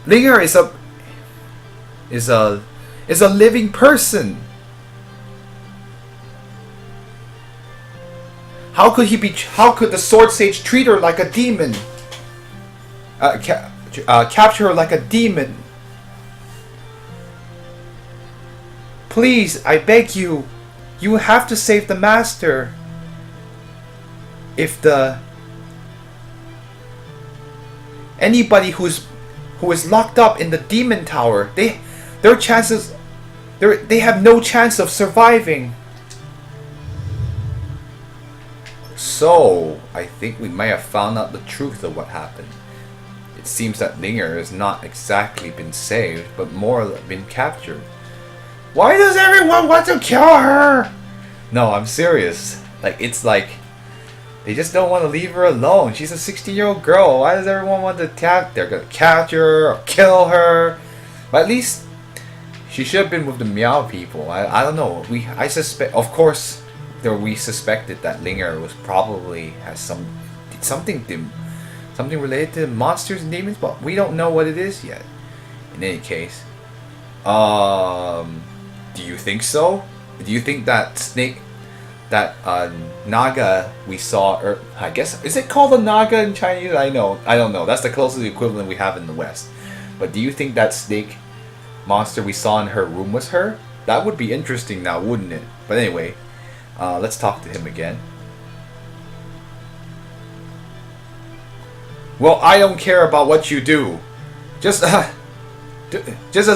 Linger is a living person. How could the sword sage treat her like a demon? Capture her like a demon. Please, I beg you. You have to save the master. If anybody who is locked up in the demon tower, they have no chance of surviving. So, I think we may have found out the truth of what happened. It seems that Linger has not exactly been saved, but more been captured. Why does everyone want to kill her? No, I'm serious. It's like they just don't want to leave her alone. She's a 16-year-old girl. Why does everyone want to they're gonna capture her or kill her? But at least she should have been with the Meow people. I don't know. I suspect, of course, we suspected that Linger was probably has something related to monsters and demons, but we don't know what it is yet. In any case, do you think so? Do you think that snake, that Naga we saw, or I guess, is it called a Naga in Chinese? I don't know. That's the closest equivalent we have in the West. But do you think that snake monster we saw in her room was her? That would be interesting now, wouldn't it? But anyway, let's talk to him again. Well, I don't care about what you do. Just as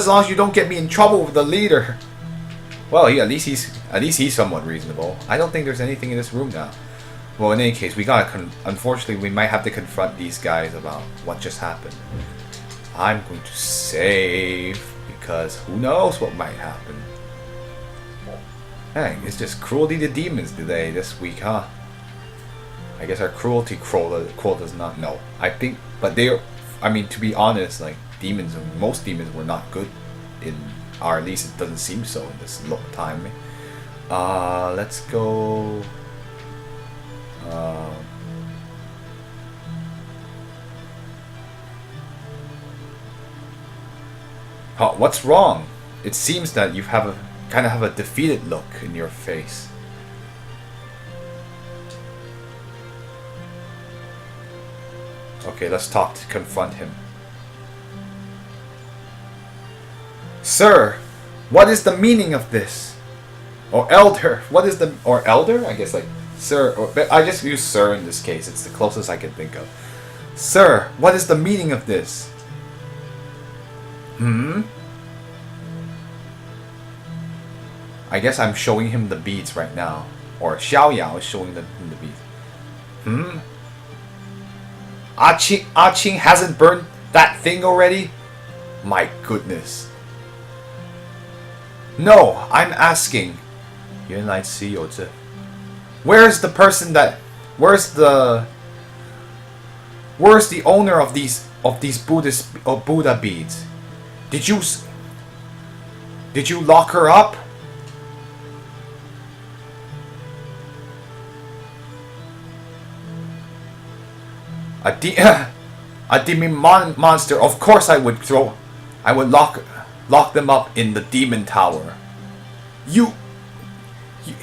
long as you don't get me in trouble with the leader. Well, at least he's somewhat reasonable. I don't think there's anything in this room now. Well, in any case, unfortunately, we might have to confront these guys about what just happened. I'm going to save, because who knows what might happen. Dang, it's just cruelty to demons today, this week, huh? I guess our cruelty quota's not, no. I think, but to be honest, most demons were not good or at least it doesn't seem so in this time. Let's go. What's wrong? It seems that you have a defeated look in your face. Okay, let's confront him. Sir, what is the meaning of this? Or elder, or elder? I guess sir, I just use sir in this case. It's the closest I can think of. Sir, what is the meaning of this? I guess I'm showing him the beads right now. Or Xiao Yao is showing him the beads. Ah Ching hasn't burned that thing already? My goodness. No, I'm asking. Where's the person that... Where's the owner of these Buddha beads? Did you lock her up? A demon monster. Of course I would lock them up in the demon tower.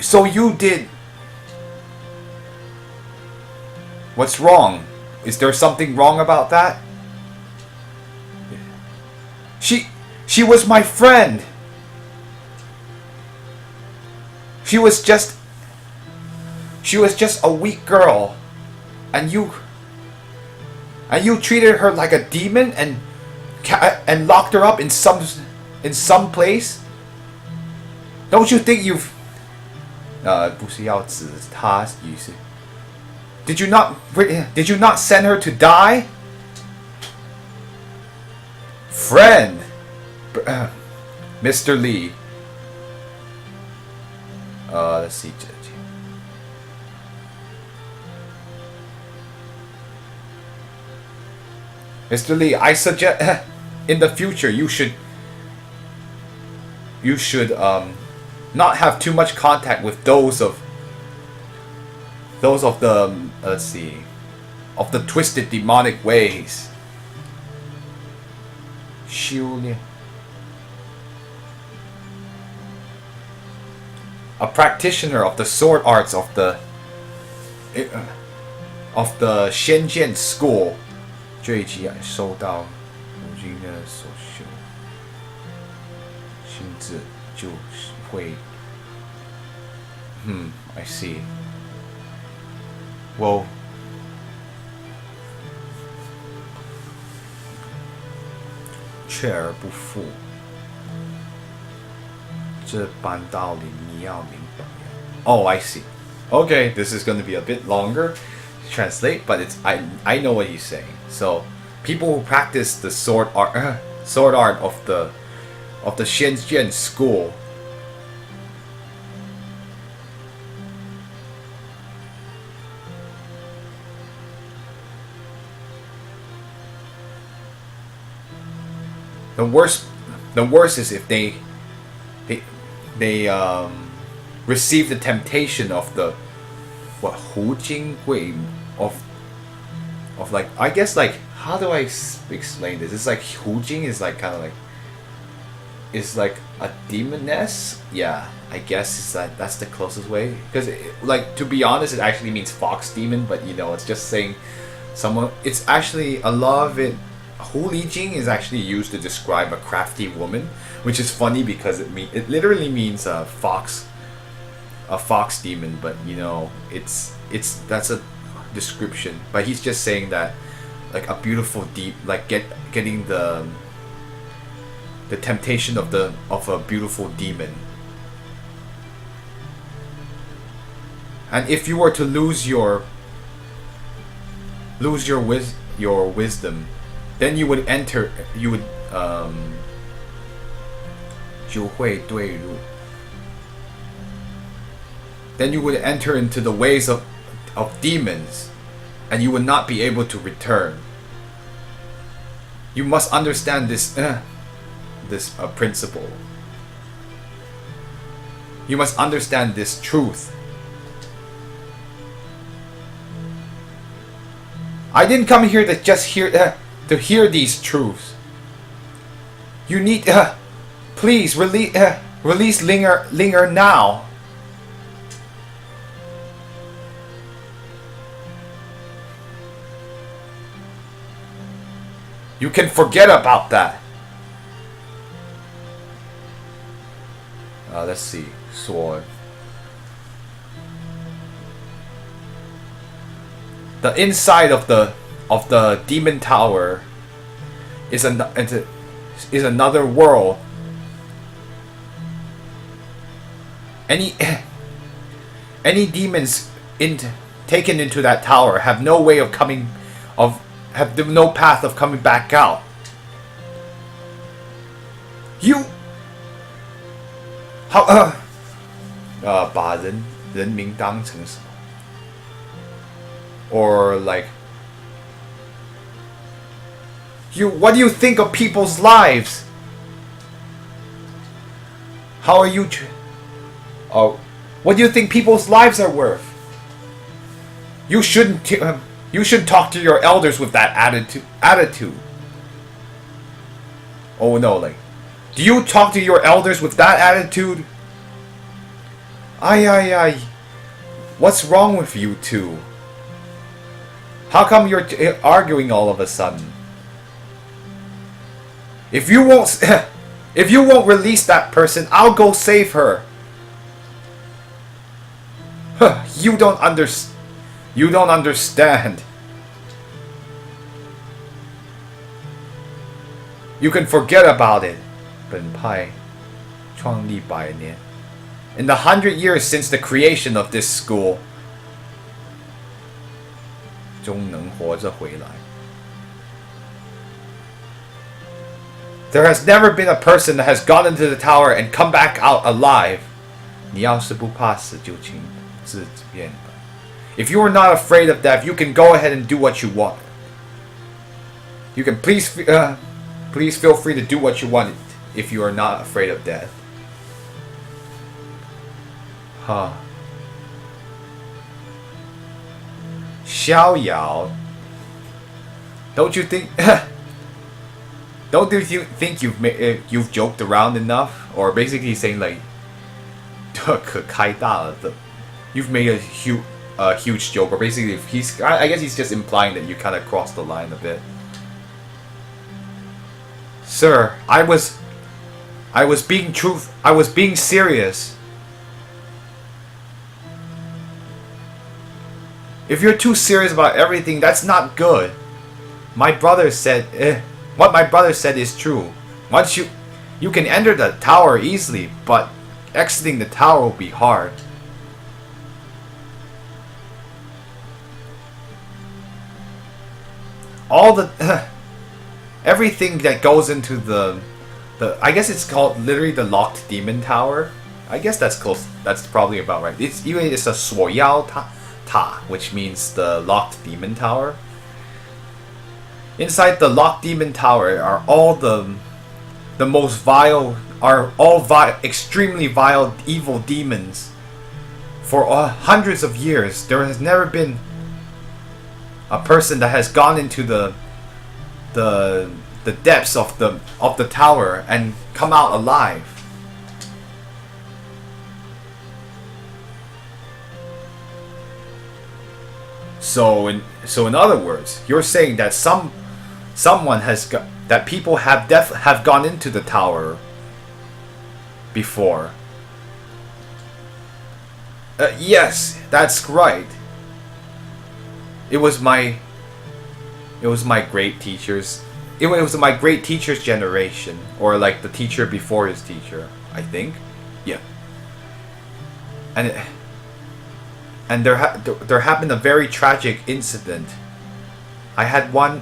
So you did. What's wrong? Is there something wrong about that? She was my friend. She was just a weak girl, and you treated her like a demon and locked her up in some place. Don't you think you've 不是要指她于是 Did you not send her to die? Friend, Mr. Lee. Let's see. Mr. Lee, I suggest in the future you should not have too much contact with those of the let's see, of the twisted demonic ways. 修炼 A practitioner of the sword arts of the 仙剑 school 这一集收到如今的所修心智就会 I see. Well, 锲而不负这般道理你要明白 Oh, I see. Okay, this is going to be a bit longer to translate, but I know what he's saying. So, people who practice the sword art of the Shenzhen school the worst is if they receive the temptation of the Hu Jing Gui of like I guess like how do I explain this? It's like Hu Jing is like kind of like is like a demoness. Yeah, I guess that's the closest way because like to be honest, it actually means fox demon, but you know it's just saying someone. It's actually a lot of it. Hu Li Jing is actually used to describe a crafty woman, which is funny because it literally means a fox demon, but you know that's a description. But he's just saying that like a beautiful like getting the temptation of a beautiful demon. And if you were to lose your wisdom, then you would enter. You would 就会坠入. Then you would enter into the ways of demons, and you would not be able to return. You must understand this principle. You must understand this truth. I didn't come here to just hear these truths. You need please release Linger now. You can forget about that. Let's see. Sword. The inside of the demon tower is another world. Any demons taken into that tower have no way of have no path of coming back out. You 把人民当成什么 or like what do you think of people's lives? How are you what do you think people's lives are worth? You shouldn't talk to your elders with that attitude. Oh no, like, do you talk to your elders with that attitude? Ay. What's wrong with you two? How come you're arguing all of a sudden? If you won't release that person, I'll go save her. You don't understand. You can forget about it. 本派创立100年. In the 100 years since the creation of this school, 终能活着回来. There has never been a person that has gone into the tower and come back out alive. 你要是不怕死就请自便吧. If you are not afraid of death, you can go ahead and do what you want. You can please feel free to do what you want if you are not afraid of death. Huh. 逍遥. Don't you don't you think you've joked around enough, or basically saying like, 可开大了的, you've made a huge joke, or basically I guess he's just implying that you kind of crossed the line a bit. Sir, I was being serious. If you're too serious about everything, that's not good. My brother said, what my brother said is true. Once you can enter the tower easily, but exiting the tower will be hard. All the everything that goes into the I guess it's called literally the locked demon tower. I guess that's close. That's probably about right. It's a 锁妖塔, which means the locked demon tower. Inside the locked demon tower are all the most vile, extremely vile, evil demons. For hundreds of years, there has never been a person that has gone into the depths of the tower and come out alive. So in other words, you're saying that someone has that people have gone into the tower before. Yes, that's right. It was my great teachers. It was my great teacher's generation, or like the teacher before his teacher, I think. Yeah. And there happened a very tragic incident. I had one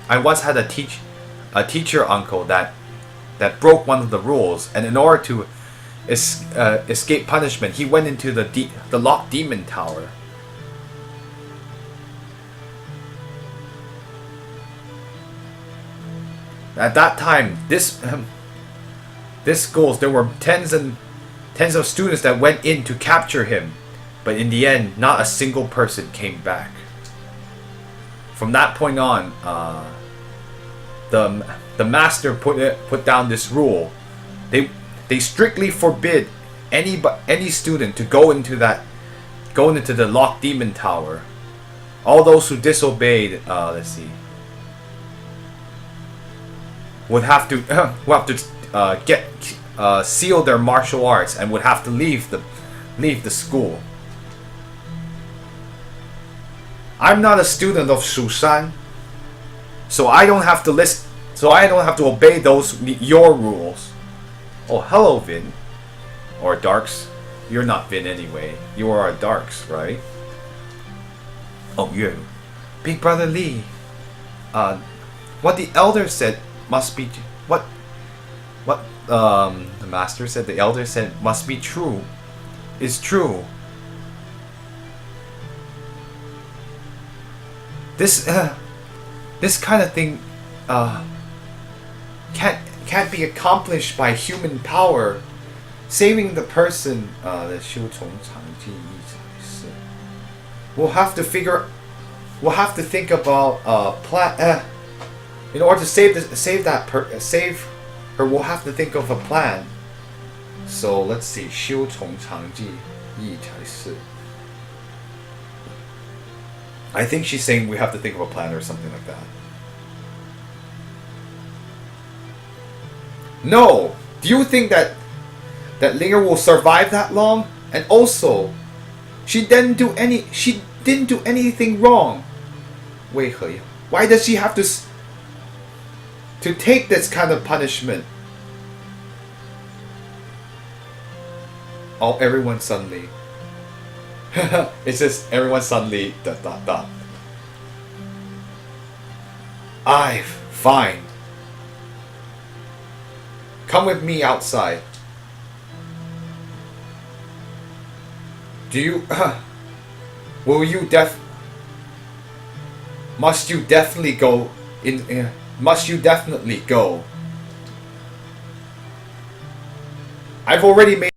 I once had a teacher uncle that broke one of the rules, and in order to escape punishment, he went into the locked demon tower. At that time, this school, there were tens of students that went in to capture him, but in the end, not a single person came back. From that point on, the master put down this rule. They strictly forbid any student to go into the locked demon tower. All those who disobeyed, let's see, would have to seal their martial arts and would have to leave the school. I'm not a student of Shusan, so I don't have to obey your rules. Oh, hello, Vin. Or Darks. You're not Vin anyway. You are Darks, right? Oh, you. Big Brother Lee. What the elder said must be... What the master said, the elder said must be true. Is true. This kind of thing can't be accomplished by human power. Saving the person, we'll have to think about plan. In order to save her, we'll have to think of a plan. So let's see, 修从长计议才是. I think she's saying we have to think of a plan or something like that. No! Do you think that Linger will survive that long? And also, she didn't do anything wrong. Why does she have to take this kind of punishment? Oh, everyone suddenly. It's just everyone suddenly ... Fine. Come with me outside. Must you definitely go in? Must you definitely go? I've already made